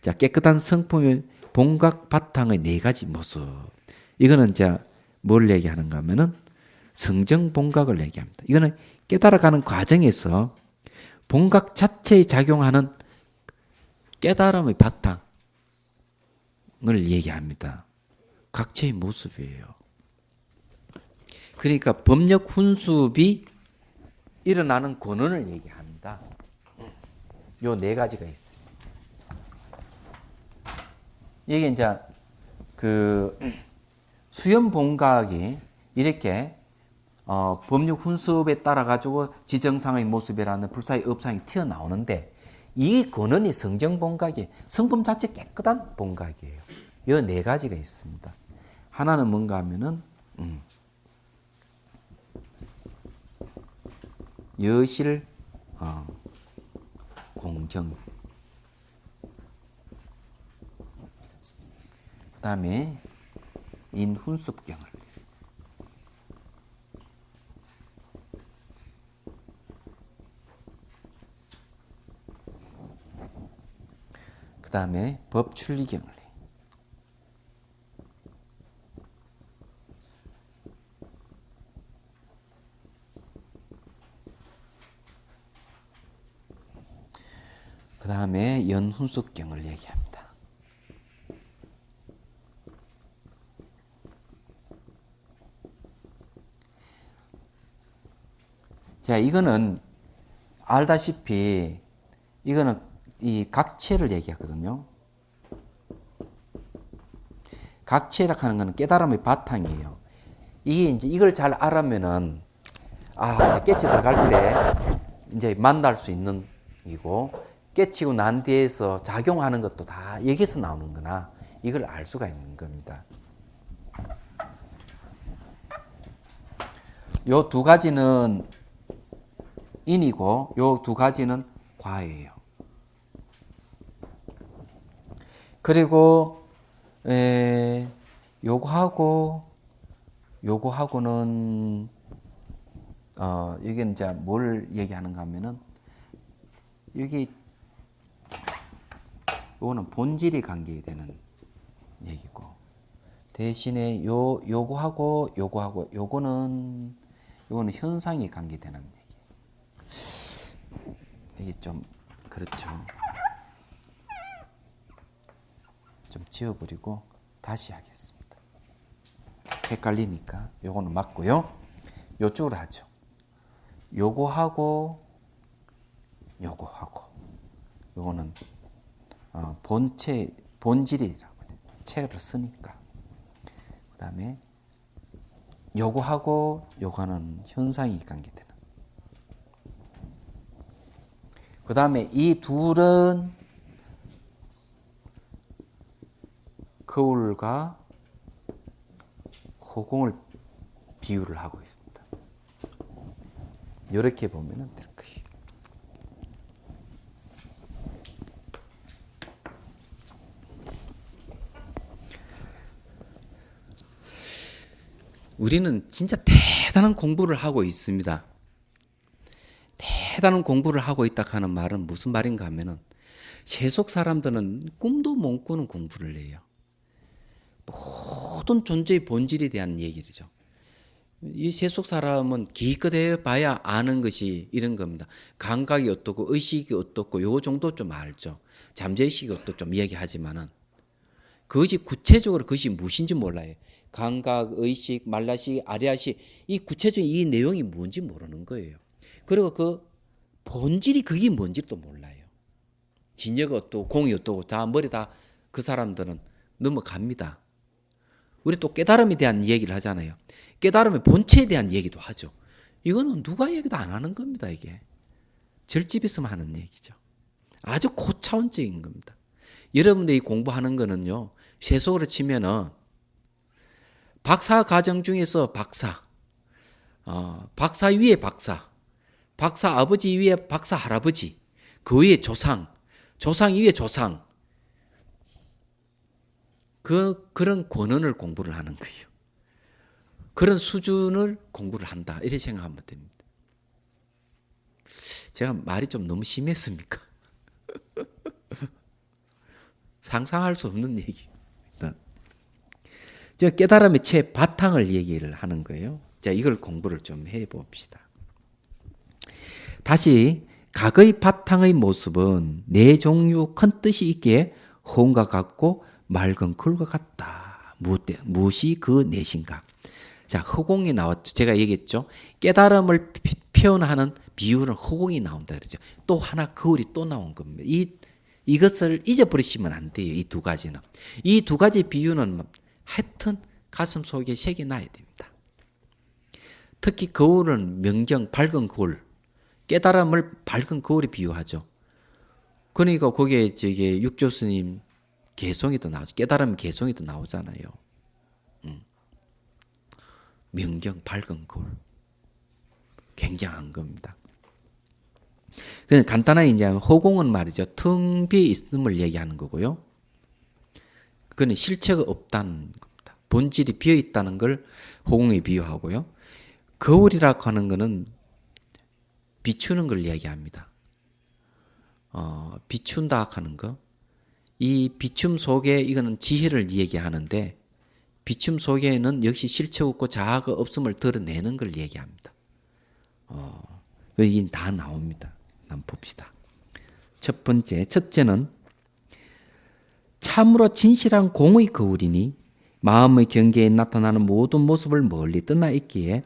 자, 깨끗한 성품의 본각 바탕의 네 가지 모습. 이거는 뭘 얘기하는가 하면은 성정 본각을 얘기합니다. 이거는 깨달아가는 과정에서 본각 자체에 작용하는 깨달음의 바탕을 얘기합니다. 각체의 모습이에요. 그러니까 법력 훈습이 일어나는 권원을 얘기합니다. 요 네 가지가 있어요. 이게 이제 그 수연 본각이 이렇게 법력 훈습에 따라 가지고 지정상의 모습이라는 불사의 업상이 튀어나오는데 이 권원이 성정 본각이 성품 자체 깨끗한 본각이에요. 이 네 가지가 있습니다. 하나는 뭔가 하면은 여실 공경, 그 다음에 인훈습경을, 그 다음에 법출리경을, 그 다음에 연훈습경을 얘기합니다. 자, 이거는 알다시피 이거는 이 각체를 얘기하거든요. 각체라 하는 것은 깨달음의 바탕이에요. 이게 이제 이걸 잘 알았면은 이제 깨치 들어갈 때 이제 만날 수 있는 이고 깨치고 난 뒤에서 작용하는 것도 다 여기서 나오는 거나 이걸 알 수가 있는 겁니다. 요 두 가지는 인이고 요 두 가지는 과예요. 그리고 요거하고는 이게 이제 뭘 얘기하는가 하면은 여기 요거는 본질이 관계되는 얘기고 대신에 요거하고 요거는 현상이 관계되는 얘기. 이게 좀 그렇죠. 좀 지워버리고 다시 하겠습니다. 헷갈리니까 요거는 맞고요. 요쪽으로 하죠. 요거하고 요거는 본질이라고 책을 쓰니까. 그 다음에 요거하고 요거는 현상이 관계되는. 그 다음에 이 둘은 거울과 호공을 비유를 하고 있습니다. 이렇게 보면 될 거예요. 우리는 진짜 대단한 공부를 하고 있습니다. 대단한 공부를 하고 있다 하는 말은 무슨 말인가 하면은 세속 사람들은 꿈도 못 꾸는 공부를 해요. 모든 존재의 본질에 대한 얘기죠. 이 세속 사람은 기껏 봐야 아는 것이 이런 겁니다. 감각이 어떻고 의식이 어떻고 요 정도 좀 알죠. 잠재의식이 어떻고 좀 이야기하지만은 그것이 구체적으로 그것이 무엇인지 몰라요. 감각, 의식, 말라식, 아리아식 이 구체적인 이 내용이 뭔지 모르는 거예요. 그리고 그 본질이 그게 뭔지도 몰라요. 진여가 어떻고 공이 어떻고 다 머리 다 그 사람들은 넘어갑니다. 우리 또 깨달음에 대한 얘기를 하잖아요. 깨달음의 본체에 대한 얘기도 하죠. 이거는 누가 얘기도 안 하는 겁니다. 이게 절집에서만 하는 얘기죠. 아주 고차원적인 겁니다. 여러분들이 공부하는 거는요. 세속으로 치면은 박사 과정 중에서 박사 위에 박사 아버지 위에 박사 할아버지, 그 위에 조상 위에 조상, 그런 권원을 공부를 하는 거예요. 그런 수준을 공부를 한다. 이렇게 생각하면 됩니다. 제가 말이 좀 너무 심했습니까? 상상할 수 없는 얘기입니다. 저 깨달음의 최 바탕을 얘기를 하는 거예요. 자, 이걸 공부를 좀 해봅시다. 다시 각의 바탕의 모습은 네 종류 큰 뜻이 있기에 호응과 같고 맑은 글과 같다. 무엇이 그 넷인가? 자, 허공이 나왔죠. 제가 얘기했죠. 깨달음을 표현하는 비유는 허공이 나온다 그러죠. 또 하나 거울이 또 나온 겁니다. 이것을 잊어버리시면 안 돼요. 이 두 가지는. 이 두 가지 비유는 하여튼 가슴 속에 새겨놔야 됩니다. 특히 거울은 명경, 밝은 거울, 깨달음을 밝은 거울에 비유하죠. 그러니까 거기에 육조스님 개송이도 나오죠. 깨달음 개송이도 나오잖아요. 명경, 밝은 거울. 굉장한 겁니다. 그냥 간단하게 이제 허공은 말이죠. 텅 비어 있음을 얘기하는 거고요. 그건 실체가 없다는 겁니다. 본질이 비어 있다는 걸 허공에 비유하고요. 거울이라고 하는 것은 비추는 걸 얘기합니다. 비춘다 하는 거. 이 비춤 속에 이거는 지혜를 얘기하는데 비춤 속에는 역시 실체 없고 자아가 없음을 드러내는 걸 얘기합니다. 이게 다 나옵니다. 한번 봅시다. 첫째는 참으로 진실한 공의 거울이니 마음의 경계에 나타나는 모든 모습을 멀리 떠나 있기에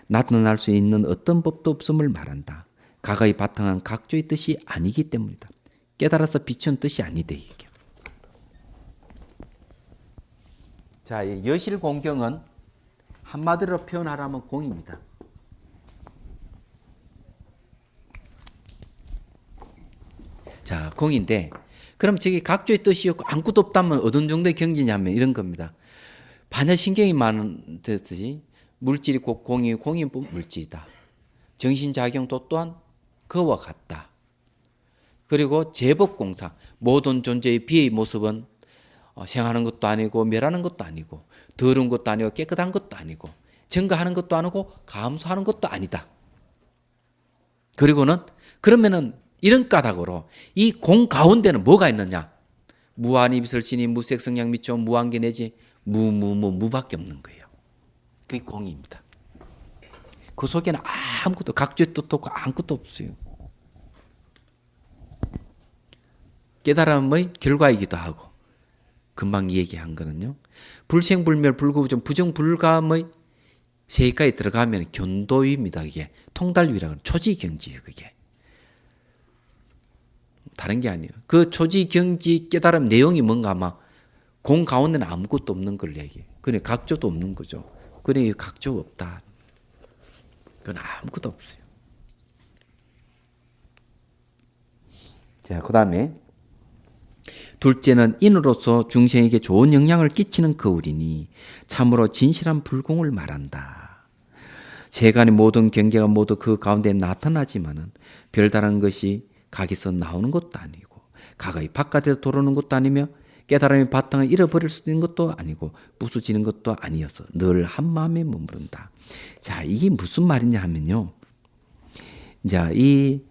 나타날 수 있는 어떤 법도 없음을 말한다. 각의 바탕은 각조의 뜻이 아니기 때문이다. 깨달아서 비추는 뜻이 아니다. 이게. 자, 이 여실공경은 한마디로 표현하라면 공입니다. 자, 공인데 그럼 저기 각조의 뜻이 없고 아무것도 없다면 어떤 정도의 경지냐면 이런 겁니다. 반야신경이 많은 뜻이 물질이 곧 공이 물질이다. 정신작용도 또한 그와 같다. 그리고 제법공상, 모든 존재의 비의 모습은 생하는 것도 아니고 멸하는 것도 아니고 더러운 것도 아니고 깨끗한 것도 아니고 증가하는 것도 아니고 감소하는 것도 아니다. 그리고는 그러면은 이런 까닭으로 이 공 가운데는 뭐가 있느냐? 무한히 비설신이 무색성량 미처 무한계 내지 무밖에 없는 거예요. 그게 공입니다. 그 속에는 아무것도 각조의 뜻도 없고 아무것도 없어요. 깨달음의 결과이기도 하고 금방 얘기한 거는요. 불생불멸 불구부정 부정불감의 세계까지 들어가면 견도위입니다. 이게 통달위라고 초지경지예요. 그게 다른 게 아니에요. 그 초지경지 깨달음 내용이 뭔가 아마 공 가운데는 아무것도 없는 걸 얘기해요. 그래 각조도 없는 거죠. 그래 각조가 없다. 그건 아무것도 없어요. 자, 그 다음에 둘째는 인으로서 중생에게 좋은 영향을 끼치는 거울이니 참으로 진실한 불공을 말한다. 세간의 모든 경계가 모두 그 가운데 나타나지만은 별다른 것이 각에서 나오는 것도 아니고 각의 바깥에서 들어오는 것도 아니며 깨달음의 바탕을 잃어버릴 수 있는 것도 아니고 부수지는 것도 아니어서 늘 한마음에 머무른다. 자, 이게 무슨 말이냐 하면요. 자, 이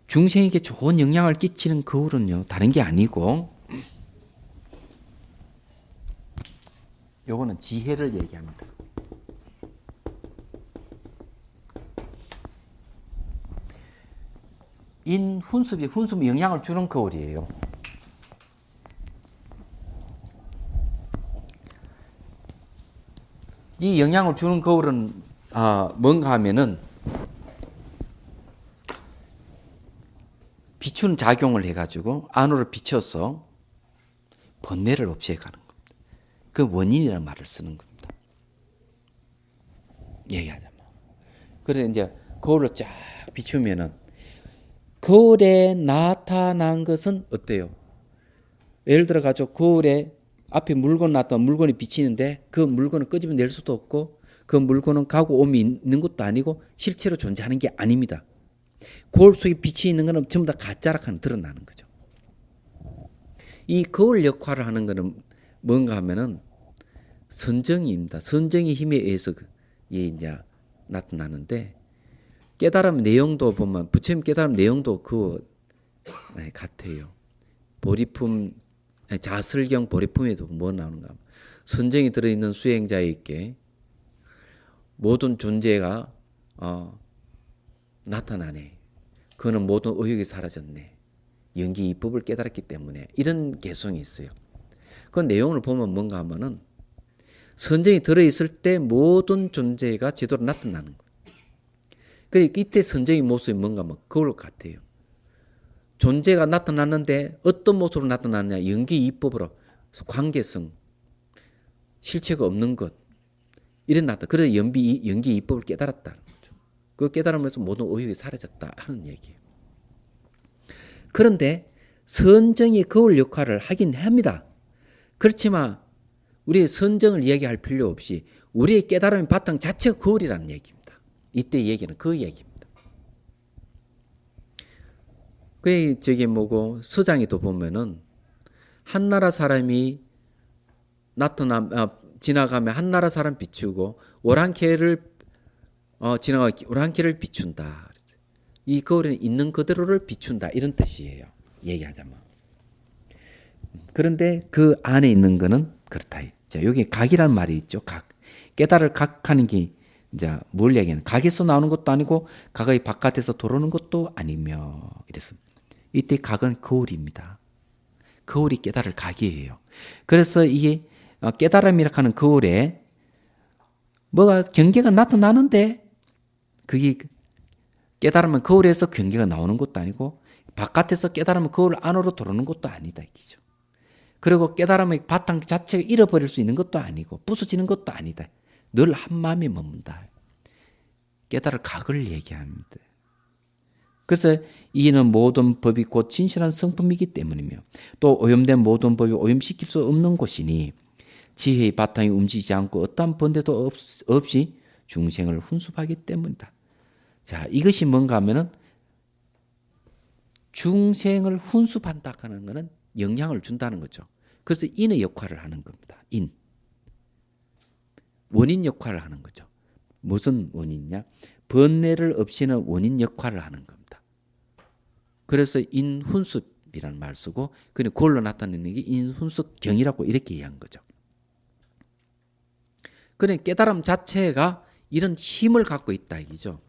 중생에게 좋은 영향을 끼치는 거울은요. 다른 게 아니고 요거는 지혜를 얘기합니다. 훈습이 영향을 주는 거울이에요. 이 영향을 주는 거울은 뭔가 하면은 비추는 작용을 해가지고 안으로 비춰서 번뇌를 없애가는 겁니다. 그 원인이라는 말을 쓰는 겁니다. 얘기하자면. 그래서 이제 거울을 쫙 비추면은 거울에 나타난 것은 어때요? 예를 들어 가지고 거울에 앞에 물건 나타난 물건이 비치는데 그 물건을 끄집어낼 수도 없고 그 물건은 가고 오미 있는 것도 아니고 실제로 존재하는 게 아닙니다. 거울 속에 빛이 있는 것은 전부 다 가짜라고 드러나는 거죠. 이 거울 역할을 하는 것은 뭔가 하면은 선정입니다. 선정의 힘에 의해서 이제 나타나는데 깨달음 내용도 보면 부처님 깨달음 내용도 그 같아요. 보리품 자설경 보리품에도 뭐 나오는가? 선정이 들어있는 수행자에게 모든 존재가 나타나네. 그는 모든 의욕이 사라졌네. 연기 이법을 깨달았기 때문에 이런 개성이 있어요. 그 내용을 보면 뭔가 하면은 선정이 들어있을 때 모든 존재가 제대로 나타나는 거예요. 그러니까 이때 선정의 모습이 뭔가 하면 그걸 같아요. 존재가 나타났는데 어떤 모습으로 나타나느냐? 연기 이법으로 관계성, 실체가 없는 것 이런 나타. 그래서 연기 이법을 깨달았다. 그 깨달으면서 모든 의욕이 사라졌다 하는 얘기예요. 그런데 선정이 거울 역할을 하긴 합니다. 그렇지만 우리의 선정을 이야기할 필요 없이 우리의 깨달음의 바탕 자체가 거울이라는 얘기입니다. 이때 얘기는 그 얘기입니다. 그 저기 뭐고 서장에도 보면은 한 나라 사람이 지나가면 한 나라 사람 비추고 오랑캐를 지나가 오랑캐를 비춘다. 이 거울에는 있는 그대로를 비춘다 이런 뜻이에요. 얘기하자면. 그런데 그 안에 있는 거는 그렇다. 자, 여기 각이라는 말이 있죠. 각. 깨달을 각하는 게 이제 뭘 얘기하는? 각에서 나오는 것도 아니고 각의 바깥에서 들어오는 것도 아니며 이랬습니다. 이때 각은 거울입니다. 거울이 깨달을 각이에요. 그래서 이게 깨달음이라 하는 거울에 뭐가 경계가 나타나는데 그게 깨달으면 거울에서 경계가 나오는 것도 아니고 바깥에서 깨달으면 거울 안으로 들어오는 것도 아니다 이기죠. 그리고 깨달음의 바탕 자체가 잃어버릴 수 있는 것도 아니고 부서지는 것도 아니다. 늘 한마음에 머문다. 깨달을 각을 얘기합니다. 그래서 이는 모든 법이 곧 진실한 성품이기 때문이며 또 오염된 모든 법이 오염시킬 수 없는 것이니 지혜의 바탕이 움직이지 않고 어떠한 번뇌도 없이 중생을 훈습하기 때문이다. 자, 이것이 뭔가 하면은 중생을 훈습한다 하는 것은 영향을 준다는 거죠. 그래서 인의 역할을 하는 겁니다. 인. 원인 역할을 하는 거죠. 무슨 원인이냐? 번뇌를 없애는 원인 역할을 하는 겁니다. 그래서 인훈습이라는 말 쓰고 그리고 그걸로 나타내는 게 인훈습경이라고 이렇게 이해한 거죠. 그러니까 깨달음 자체가 이런 힘을 갖고 있다 이기죠.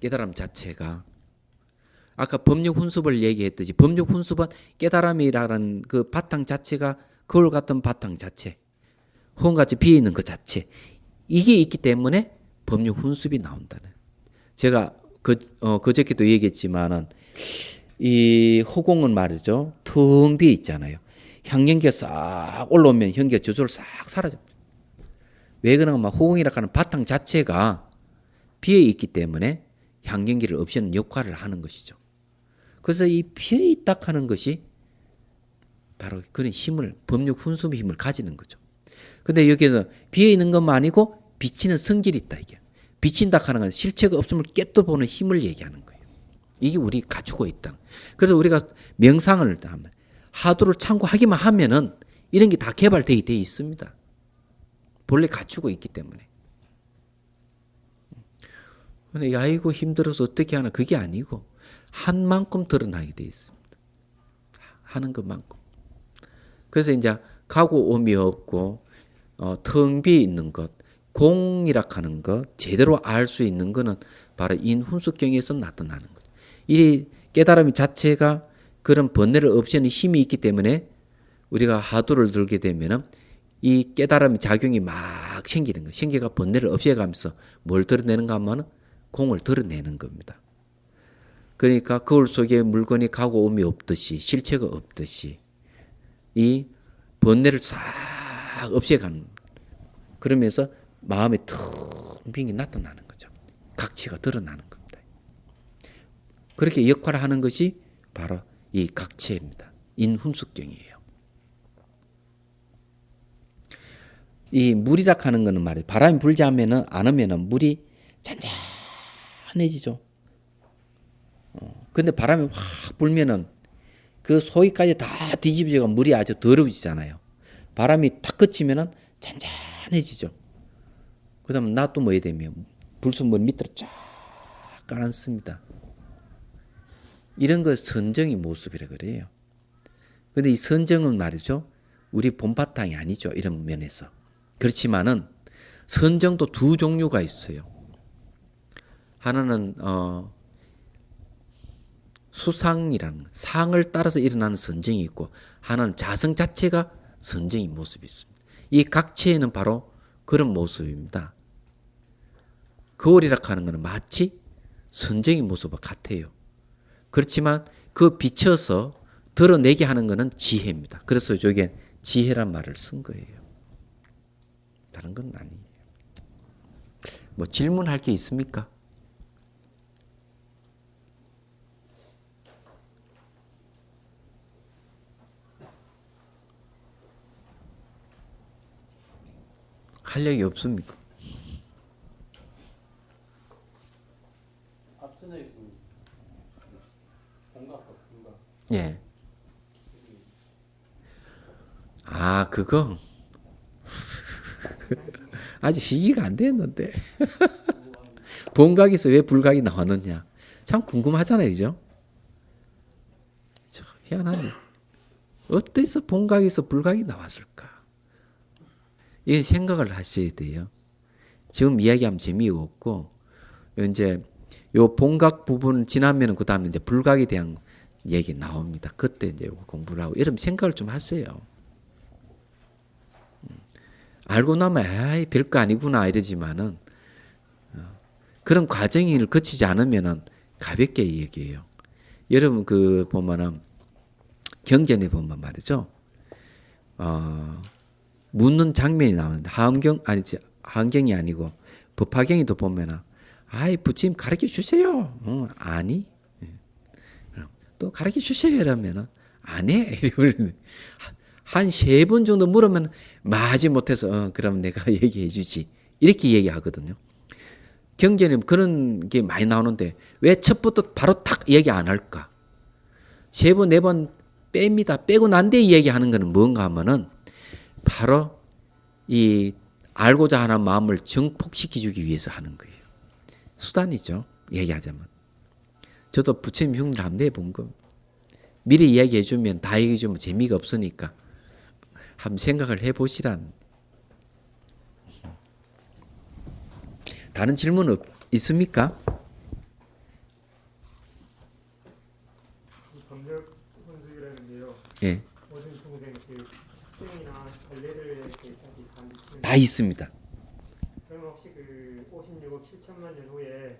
깨달음 자체가 아까 법력 훈습을 얘기했듯이 법력 훈습은 깨달음이라는 그 바탕 자체가 거울 같은 바탕 자체, 호흡같이 비어 있는 그 자체 이게 있기 때문에 법력 훈습이 나온다는. 제가 그저께도 얘기했지만은 이 허공은 말이죠 텅 비어 있잖아요. 향연기가 싹 올라오면 현기가 저절로 싹 사라집니다. 왜 그러냐면 허공이라고 하는 바탕 자체가 비어 있기 때문에 향연기를 없애는 역할을 하는 것이죠. 그래서 이 비어 있다 하는 것이 바로 그런 힘을 법력 훈습의 힘을 가지는 거죠. 근데 여기서 비어 있는 것만 아니고 비치는 성질이 있다 이게. 비친다 하는 건 실체가 없음을 깨떠보는 힘을 얘기하는 거예요. 이게 우리 갖추고 있다. 그래서 우리가 명상을 하면 하도를 참고하기만 하면은 이런 게 다 개발되어 있습니다. 본래 갖추고 있기 때문에. 근데 아이고 힘들어서 어떻게 하나 그게 아니고 한 만큼 드러나게 되어 있습니다. 하는 것만큼. 그래서 이제 가고 오미 없고 텅 비어 있는 것, 공이라 하는 것 제대로 알 수 있는 것은 바로 인훈습경에서 나타나는 거죠. 이 깨달음 자체가 그런 번뇌를 없애는 힘이 있기 때문에 우리가 하도를 들게 되면은 이 깨달음의 작용이 막 생기는 거예요. 생기가 번뇌를 없애가면서 뭘 드러내는가 하면 공을 드러내는 겁니다. 그러니까 거울 속에 물건이 가고 오미 없듯이 실체가 없듯이 이 번뇌를 싹 없애가는 그러면서 마음에 텅 빈 게 나타나는 거죠. 각치가 드러나는 겁니다. 그렇게 역할을 하는 것이 바로 이 각체입니다. 인훈습경이에요. 이 물이라 하는 거는 말이에요. 바람이 불지 않으면은 물이 잔잔해지죠. 근데 바람이 확 불면은 그 소위까지 다 뒤집어지고 물이 아주 더러워지잖아요. 바람이 탁 그치면은 잔잔해지죠. 그 다음에 놔두면 뭐 해야 되면 불순물 밑으로 쫙 깔아앉습니다. 이런 거 선정의 모습이라 그래요. 근데 이 선정은 말이죠. 우리 본바탕이 아니죠. 이런 면에서. 그렇지만은 선정도 두 종류가 있어요. 하나는 수상이라는 상을 따라서 일어나는 선정이 있고 하나는 자성 자체가 선정의 모습이 있습니다. 이 각체에는 바로 그런 모습입니다. 거울이라 하는 것은 마치 선정의 모습과 같아요. 그렇지만 그 비춰서 드러내게 하는 것은 지혜입니다. 그래서 여기에 지혜란 말을 쓴 거예요. 다른 건 아니에요. 뭐 질문할 게 있습니까? 할 얘기 없습니까? 앞전에 공각과 분각. 예. 아, 그거? 아직 시기가 안 됐는데. 본각에서 왜 불각이 나왔느냐. 참 궁금하잖아요. 그죠? 참 희한하네. 어때서 본각에서 불각이 나왔을까? 이 생각을 하셔야 돼요. 지금 이야기하면 재미없고, 이제 요 본각 부분 지나면은 그 다음에 이제 불각에 대한 얘기 나옵니다. 그때 이제 공부를 하고, 이런 생각을 좀 하세요. 알고 나면 아이 별거 아니구나 이러지만은 그런 과정을 거치지 않으면은 가볍게 얘기해요. 여러분 그 보면은 경전에 보면 말이죠. 묻는 장면이 나오는데 하은경이 아니고 법화경에도 보면은 아이 부처님 가르쳐 주세요. 아니. 또 가르쳐 주세요 이러면은 안 해. 한 3번 정도 물으면 마지 못해서 그럼 내가 얘기해 주지. 이렇게 얘기하거든요. 경전에 그런 게 많이 나오는데 왜 첫부터 바로 탁 얘기 안 할까? 3번, 4번 뺍니다. 빼고 난 뒤에 얘기하는 거는 뭔가 하면은 바로 이 알고자 하는 마음을 정폭시켜주기 위해서 하는 거예요. 수단이죠. 얘기하자면. 저도 부처님 흉내를 한번 내본 거. 미리 이야기해주면 다 얘기해주면 재미가 없으니까 한번 생각을 해보시란. 다른 질문 있습니까? 법력 혼수라는데요. 예. 모든 중생 그 학생이나 관례를 다 있습니다. 그럼 혹시 그 56억 7천만 년 후에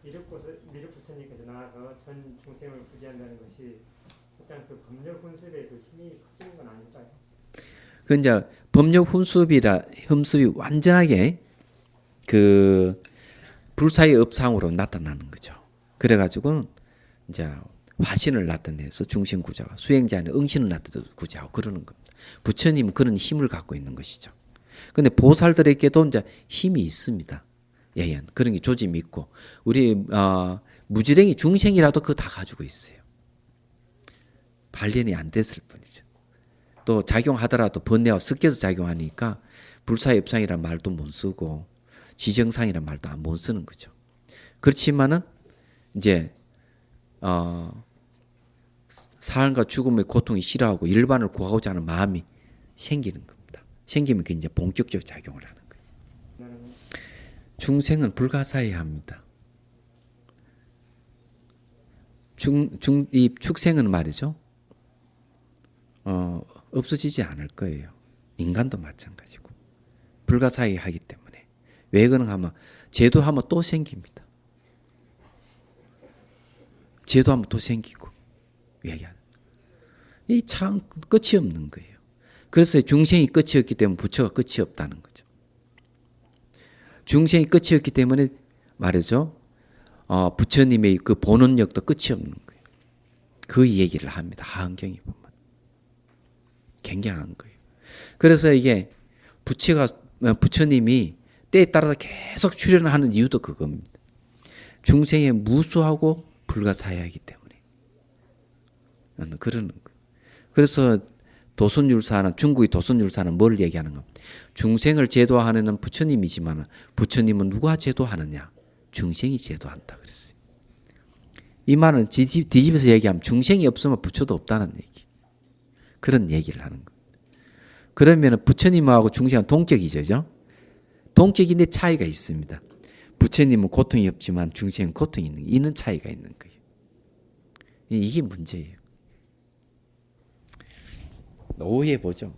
미륵 부처님께서 나와서 전 중생을 구제한다는 것이 일단 그 법력 혼수의 그 힘이 커지는 건 아닐까요? 그 이제 법력 흠습이 완전하게 그 불사의 업상으로 나타나는 거죠. 그래가지고 이제 화신을 나타내서 중생 구제하고 수행자는 응신을 나타내서 구제하고 그러는 겁니다. 부처님은 그런 힘을 갖고 있는 것이죠. 근데 보살들에게도 이제 힘이 있습니다. 예연 그런 게 조짐이 있고 우리 무지랭이 중생이라도 그거 다 가지고 있어요. 발현이 안 됐을 뿐이죠. 또 작용하더라도 번뇌와 섞여서 작용하니까 불사의 업상이라는 말도 못 쓰고 지정상이라는 말도 못 쓰는 거죠. 그렇지만은 이제 삶과 죽음의 고통이 싫어하고 일반을 구하고자 하는 마음이 생기는 겁니다. 생기면 그게 이제 본격적 작용을 하는 거예요. 중생은 불가사의합니다. 이 축생은 말이죠. 없어지지 않을 거예요. 인간도 마찬가지고 불가사의하기 때문에 왜 그런가 하면 제도하면 또 생깁니다. 제도하면 또 생기고 얘기하는 이 참 끝이 없는 거예요. 그래서 중생이 끝이 없기 때문에 부처가 끝이 없다는 거죠. 중생이 끝이 없기 때문에 말이죠. 부처님의 그 본원력도 끝이 없는 거예요. 그 얘기를 합니다. 하은경이 보면 굉장한 거예요. 그래서 이게 부처님이 때에 따라서 계속 출연하는 이유도 그겁니다. 중생에 무수하고 불가사의하기 때문에 그러는 거예요. 그래서 도선율사는 중국의 도선율사는 뭘 얘기하는 겁니까? 중생을 제도하는 부처님이지만 부처님은 누가 제도하느냐? 중생이 제도한다 그랬어요. 이 말은 뒤집어서 얘기하면 중생이 없으면 부처도 없다는 얘기. 그런 얘기를 하는 거예요. 그러면 부처님하고 중생은 동격이죠. 그죠? 동격인데 차이가 있습니다. 부처님은 고통이 없지만 중생은 고통이 있는 거예요. 이는 차이가 있는 거예요. 이게 문제예요. 오해해 보죠.